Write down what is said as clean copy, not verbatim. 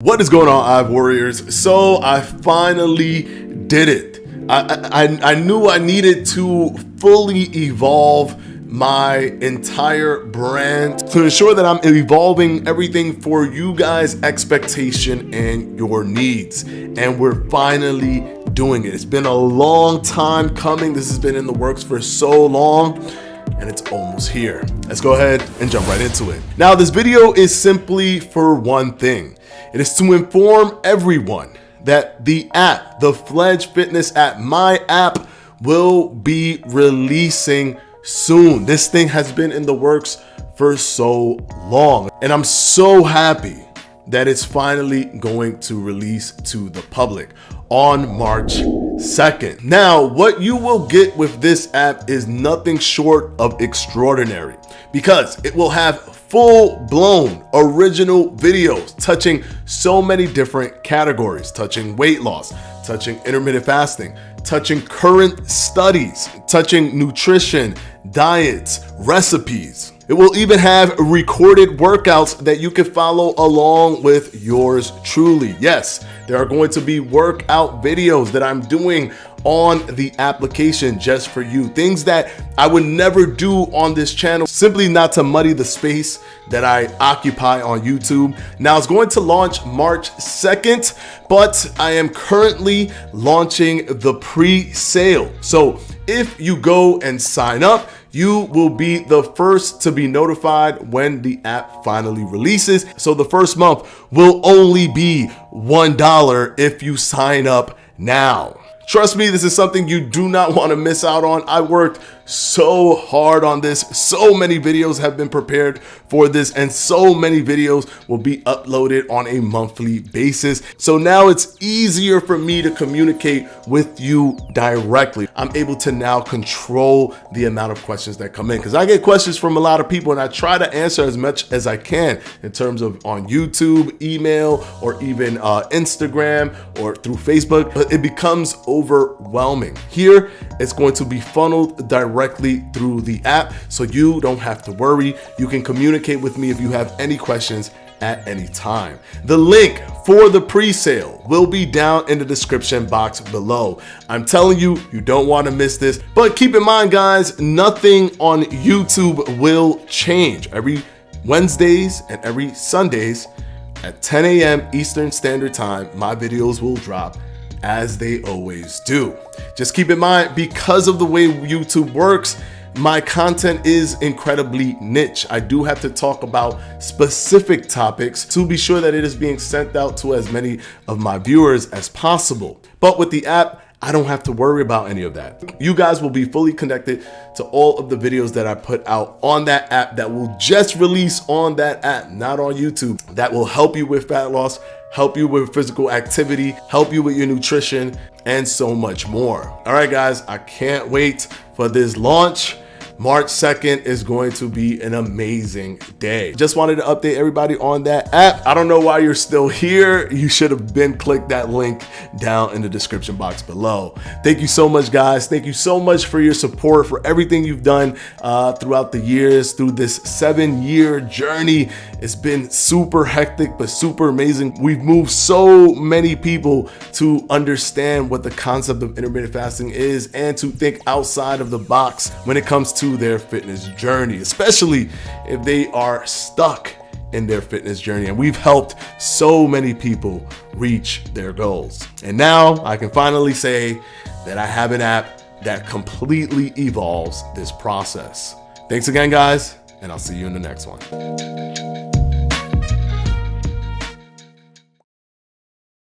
What is going on, Hive Warriors? So I finally did it. I knew I needed to fully evolve my entire brand to ensure that I'm evolving everything for you guys' expectation and your needs. And we're finally doing it. It's been a long time coming. This has been in the works for so long, and it's almost here. Let's go ahead and jump right into it. Now, this video is simply for one thing. It is to inform everyone that the app, the Fledge Fitness app, my app, will be releasing soon. This thing has been in the works for so long, and I'm so happy that it's finally going to release to the public on March 2nd. Now, what you will get with this app is nothing short of extraordinary, because it will have full-blown original videos touching so many different categories, touching weight loss, touching intermittent fasting, touching current studies, touching nutrition, diets, recipes. It will even have recorded workouts that you can follow along with yours truly. Yes, there are going to be workout videos that I'm doing on the application just for you. Things that I would never do on this channel, simply not to muddy the space that I occupy on YouTube. Now, it's going to launch March 2nd, but I am currently launching the pre-sale. So if you go and sign up, you will be the first to be notified when the app finally releases. So the first month will only be $1 if you sign up now. Trust me, this is something you do not want to miss out on. I worked so hard on this. So many videos have been prepared for this, and so many videos will be uploaded on a monthly basis. So now it's easier for me to communicate with you directly. I'm able to now control the amount of questions that come in, because I get questions from a lot of people, and I try to answer as much as I can in terms of on YouTube, email, or even Instagram or through Facebook, but it becomes overwhelming. Here, it's going to be funneled directly through the app, so you don't have to worry. You can communicate with me if you have any questions at any time. The link for the pre-sale will be down in the description box below. I'm telling you, you don't want to miss this. But keep in mind, guys, nothing on YouTube will change. Every Wednesdays and every Sundays at 10 a.m. Eastern Standard Time, my videos will drop as they always do. Just keep in mind, because of the way YouTube works, my content is incredibly niche. I do have to talk about specific topics to be sure that it is being sent out to as many of my viewers as possible. But with the app, I don't have to worry about any of that. You guys will be fully connected to all of the videos that I put out on that app that will just release on that app, not on YouTube, that will help you with fat loss, help you with physical activity, help you with your nutrition, and so much more. All right, guys, I can't wait for this launch. March 2nd is going to be an amazing day. Just wanted to update everybody on that app. I don't know why you're still here. You should have been clicked that link down in the description box below. Thank you so much, guys. Thank you so much for your support, for everything you've done throughout the years, through this 7-year journey. It's been super hectic, but super amazing. We've moved so many people to understand what the concept of intermittent fasting is and to think outside of the box when it comes to their fitness journey, especially if they are stuck in their fitness journey. And we've helped so many people reach their goals. And now I can finally say that I have an app that completely evolves this process. Thanks again, guys, and I'll see you in the next one.